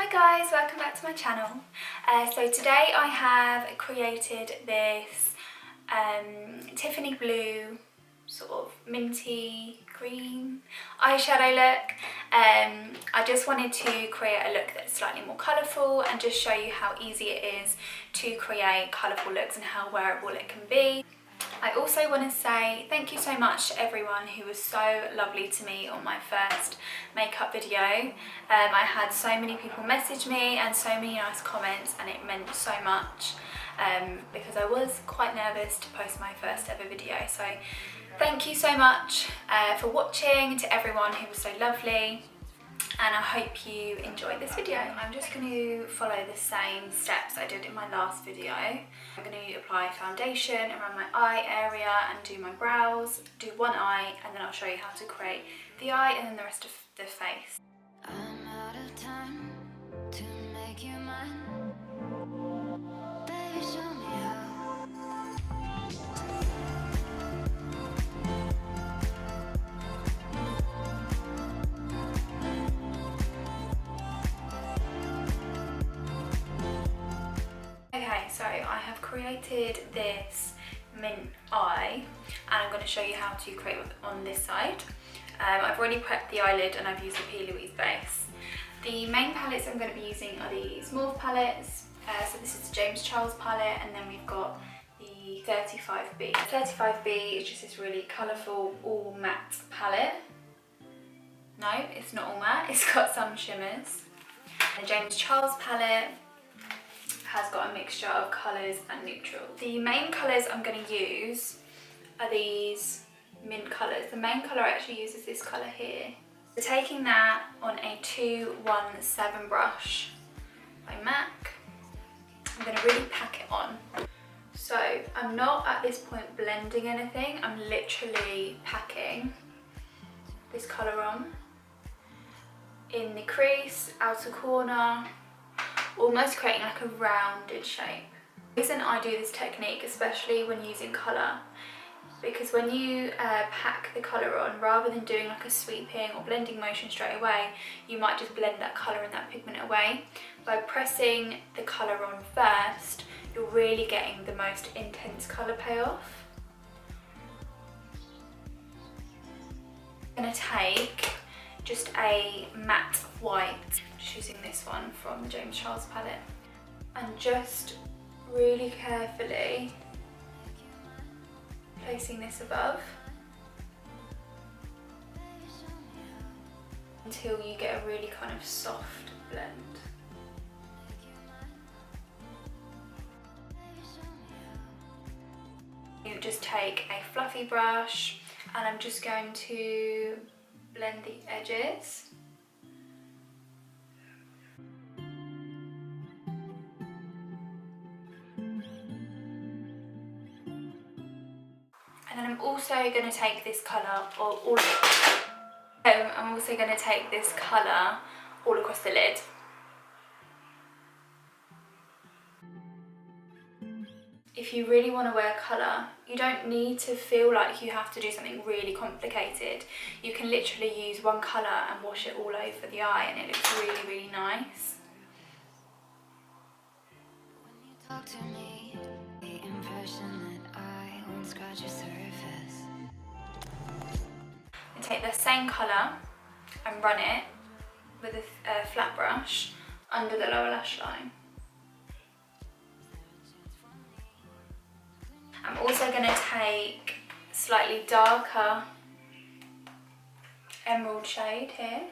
Hi guys, welcome back to my channel. So today I have created this Tiffany Blue sort of minty green eyeshadow look. I just wanted to create a look that's slightly more colourful and just show you how easy it is to create colourful looks and how wearable it can be. I also want to say thank you so much to everyone who was so lovely to me on my first makeup video. I had so many people message me and so many nice comments, and it meant so much because I was quite nervous to post my first ever video. So thank you so much for watching, to everyone who was so lovely, and I hope you enjoyed this video. I'm just going to follow the same steps I did in my last video. I'm going to apply foundation around my eye area and do my brows, do one eye, and then I'll show you how to create the eye and then the rest of the face. I'm out of time to make you mine. Baby, show me how. Okay, so I have created this mint eye and I'm going to show you how to create it on this side. I've already prepped the eyelid and I've used the P. Louise base. The main palettes I'm going to be using are these Morphe palettes. So this is the James Charles palette, and then we've got the 35B. 35B is just this really colourful all matte palette. No, it's not all matte, it's got some shimmers. The James Charles palette has got a mixture of colours and neutrals. The main colours I'm going to use are these mint colours. The main colour I actually use is this colour here. So taking that on a 217 brush by MAC, I'm going to really pack it on. So I'm not at this point blending anything, I'm literally packing this colour on in the crease, outer corner, almost creating like a rounded shape. The reason I do this technique, especially when using colour, because when you pack the colour on, rather than doing like a sweeping or blending motion straight away, you might just blend that colour and that pigment away. By pressing the colour on first, you're really getting the most intense colour payoff. I'm going to take just a matte white, just using this one from the James Charles palette, and just really carefully placing this above until you get a really kind of soft blend. You just take a fluffy brush and I'm just going to blend the edges. And then I'm also going to take this colour I'm also going to take this colour all across the lid. If you really want to wear colour, you don't need to feel like you have to do something really complicated. You can literally use one colour and wash it all over the eye and it looks really, really nice. When you talk to me, the impression that I won't scratch your surface. And take the same colour and run it with a flat brush under the lower lash line. I'm also going to take a slightly darker emerald shade here,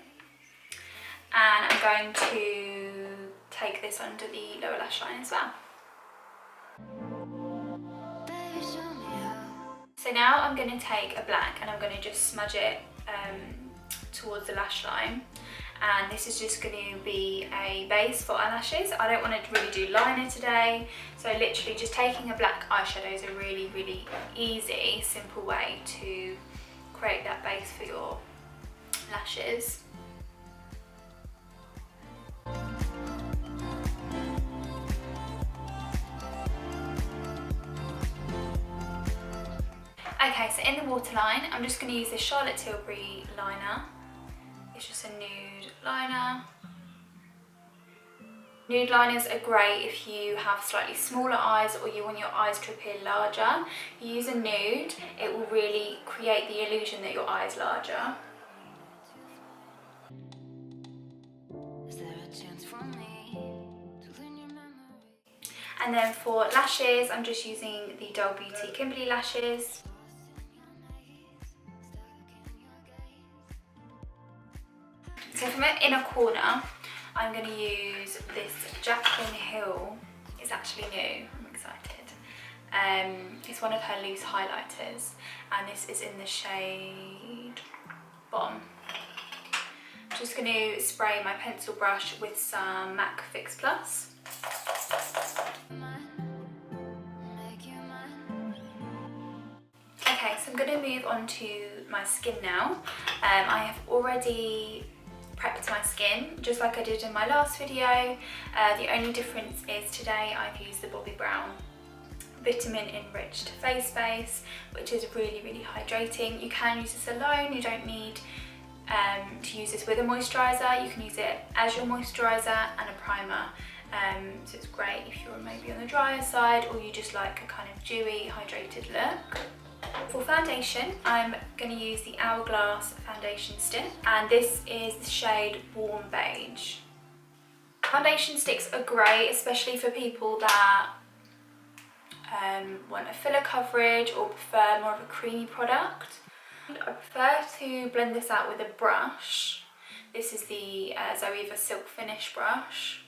and I'm going to take this under the lower lash line as well. Baby, show me how. So now I'm going to take a black and I'm going to just smudge it towards the lash line, and this is just going to be a base for eyelashes. I don't want to really do liner today, so literally just taking a black eyeshadow is a really, really easy, simple way to create that base for your lashes. Okay, so in the waterline, I'm just going to use this Charlotte Tilbury liner. It's just a nude liner. Nude liners are great if you have slightly smaller eyes or you want your eyes to appear larger. If you use a nude, it will really create the illusion that your eye is larger. And then for lashes, I'm just using the Dull Beauty Kimberley lashes. So for my inner corner, I'm going to use this Jaclyn Hill. It's actually new, I'm excited. It's one of her loose highlighters, and this is in the shade Bomb. I'm just going to spray my pencil brush with some MAC Fix Plus. Okay, so I'm going to move on to my skin now. I have already prepped my skin just like I did in my last video. The only difference is today I've used the Bobbi Brown Vitamin Enriched Face Base, which is really hydrating. You can use this alone, you don't need to use this with a moisturiser. You can use it as your moisturiser and a primer. So it's great if you're maybe on the drier side or you just like a kind of dewy, hydrated look. For foundation, I'm going to use the Hourglass foundation stick, and this is the shade Warm Beige. Foundation sticks are great, especially for people that want a filler coverage or prefer more of a creamy product. I prefer to blend this out with a brush. This is the Zoeva Silk Finish brush.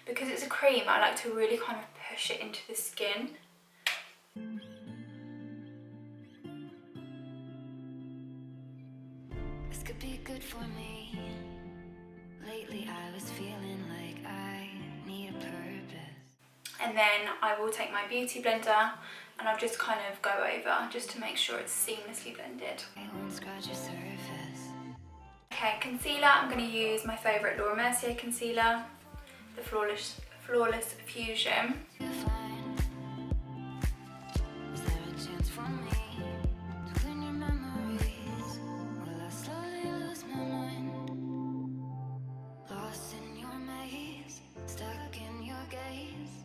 Because it's a cream, I like to really kind of push it into the skin. This could be good for me. Lately I was feeling like I need a purpose. And then I will take my beauty blender and I'll just kind of go over just to make sure it's seamlessly blended. I won't scratch your surface. Okay, concealer, I'm going to use my favourite Mercier concealer, the Flawless Fusion. Is there a chance for me to clean your memories? Will I slowly lose my mind? Lost in your maze, stuck in your gaze.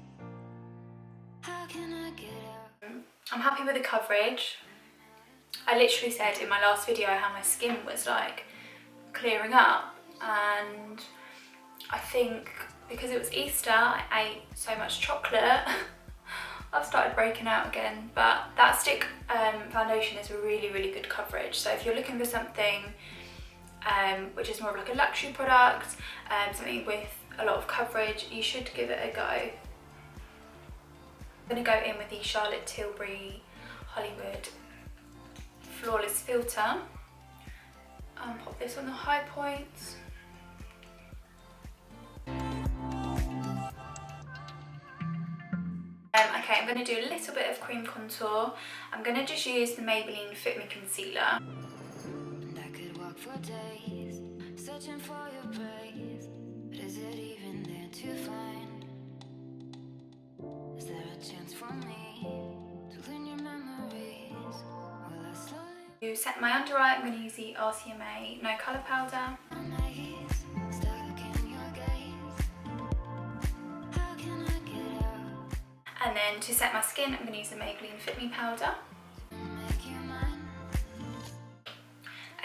How can I get out? I'm happy with the coverage. I literally said in my last video how my skin was like clearing up, and I think because it was Easter, I ate so much chocolate, I've started breaking out again. But that stick foundation is a really good coverage. So if you're looking for something which is more of like a luxury product, something with a lot of coverage, you should give it a go. I'm going to go in with the Charlotte Tilbury Hollywood Flawless Filter. Pop this on the high points. Okay, I'm going to do a little bit of cream contour. I'm going to just use the Maybelline Fit Me Concealer. And I could walk for days, searching for your praise. But is it even there to find? Is there a chance for me to clean your memories? Will I slowly To set my under eye, I'm going to use the RCMA No Colour Powder. maze, stuck in your gaze? How can I get out? And then to set my skin, I'm going to use the Maybelline Fit Me Powder. Make you mine.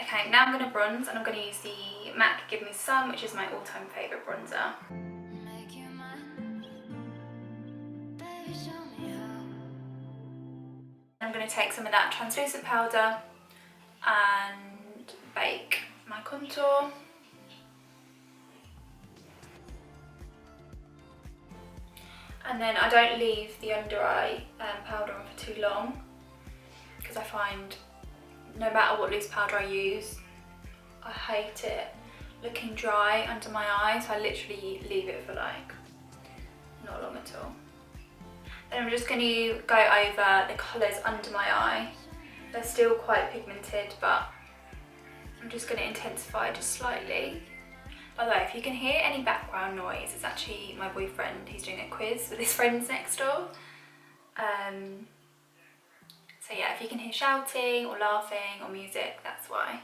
Okay, now I'm going to bronze, and I'm going to use the MAC Give Me Some, which is my all-time favourite bronzer. Make you mine. Baby, show me how. I'm going to take some of that translucent powder and bake my contour. And then I don't leave the under eye powder on for too long, because I find no matter what loose powder I use, I hate it looking dry under my eye, so I literally leave it for like not long at all. Then I'm just going to go over the colours under my eye. They're still quite pigmented, but I'm just going to intensify just slightly. By the way, if you can hear any background noise, it's actually my boyfriend. He's doing a quiz with his friends next door. So yeah, if you can hear shouting or laughing or music, that's why.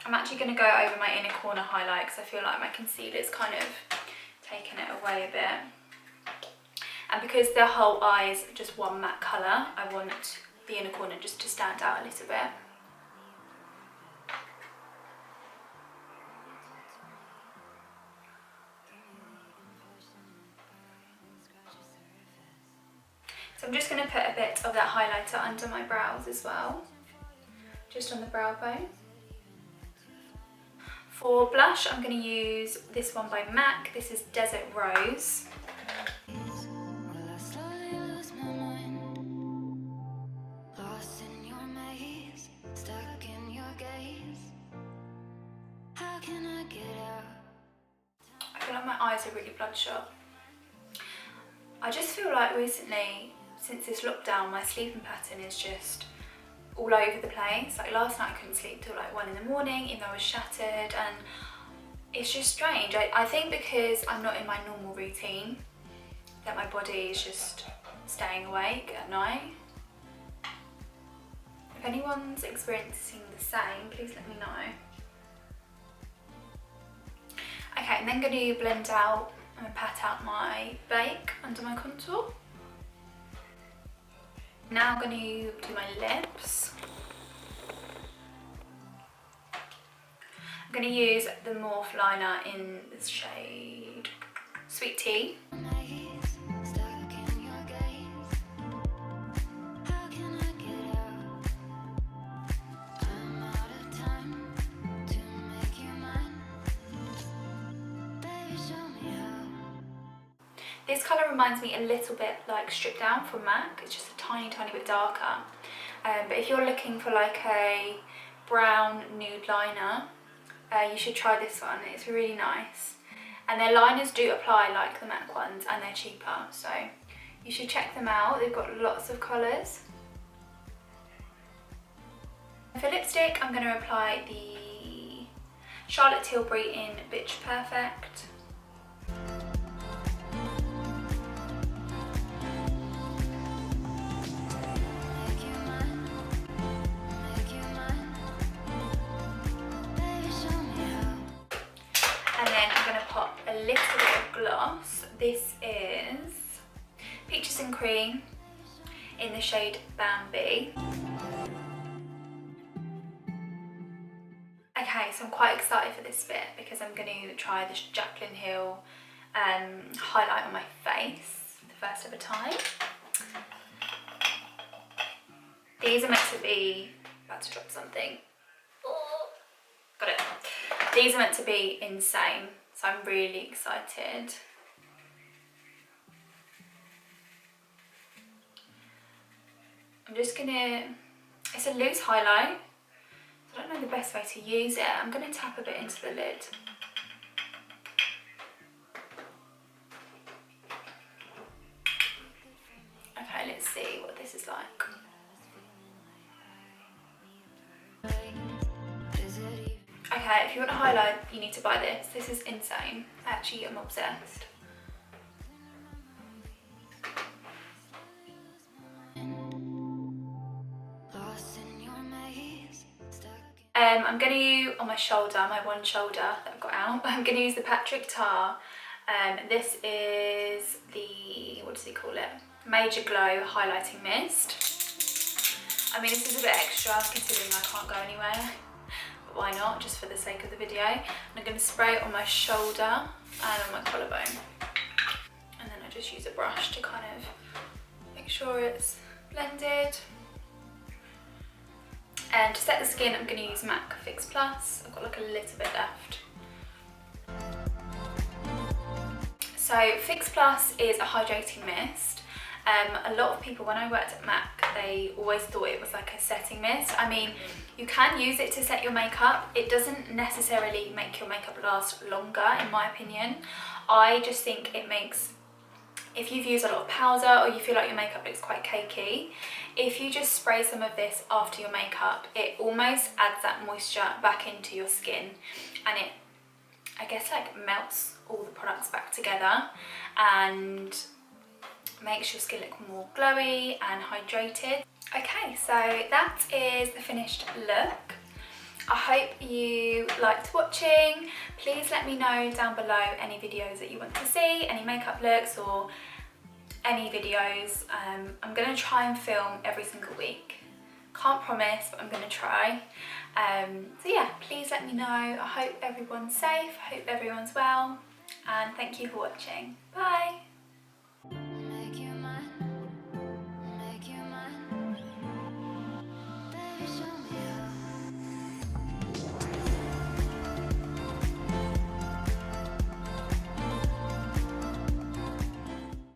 I'm actually going to go over my inner corner highlight because I feel like my concealer's kind of taken it away a bit. And because the whole eye is just one matte colour, I want the inner corner just to stand out a little bit. So I'm just going to put a bit of that highlighter under my brows as well, just on the brow bone. For blush, I'm going to use this one by MAC. This is Desert Rose. I feel like my eyes are really bloodshot. I just feel like recently, since this lockdown, my sleeping pattern is just all over the place. Like last night I couldn't sleep till like 1 in the morning, even though I was shattered, and it's just strange. I think because I'm not in my normal routine, that my body is just staying awake at night. If anyone's experiencing the same, please let me know. Okay, I'm then going to blend out and pat out my Beige under my contour. Now I'm going to do my lips. I'm going to use the Morphe liner in the shade Sweet Tea. This colour reminds me a little bit like Stripped Down from MAC. It's just a tiny bit darker. But if you're looking for like a brown nude liner, you should try this one. It's really nice. And their liners do apply like the MAC ones, and they're cheaper. So you should check them out. They've got lots of colours. For lipstick, I'm going to apply the Charlotte Tilbury in Bitch Perfect. A little bit of gloss. This is Peaches and Cream in the shade Bambi. Okay, so I'm quite excited for this bit because I'm going to try this Jaclyn Hill highlight on my face for the first ever time. These are meant to be, about to drop something. Oh, got it. These are meant to be insane. So I'm really excited. I'm just gonna, it's a loose highlight, so I don't know the best way to use it. I'm gonna tap a bit into the lid. Okay, let's see what this is like. Okay, if you want a highlight, you need to buy this. This is insane. Actually, I'm obsessed. I'm going to, on my shoulder, my one shoulder that I've got out, I'm going to use the Patrick Tar. This is the, what does he call it? Major Glow Highlighting Mist. I mean, this is a bit extra considering I can't go anywhere. Why not, just for the sake of the video. And I'm going to spray it on my shoulder and on my collarbone, and then I just use a brush to kind of make sure it's blended. And to set the skin, I'm going to use MAC Fix Plus. I've got like a little bit left. So Fix Plus is a hydrating mist. A lot of people, when I worked at MAC, they always thought it was like a setting mist. I mean, you can use it to set your makeup. It doesn't necessarily make your makeup last longer, in my opinion. I just think it makes, if you've used a lot of powder or you feel like your makeup looks quite cakey, if you just spray some of this after your makeup, it almost adds that moisture back into your skin, and it, I guess, like melts all the products back together and makes your skin look more glowy and hydrated. Okay, so that is the finished look. I hope you liked watching. Please let me know down below any videos that you want to see, any makeup looks or any videos. I'm going to try and film every single week. Can't promise, but I'm going to try. So yeah, please let me know. I hope everyone's safe, I hope everyone's well, and thank you for watching. Bye!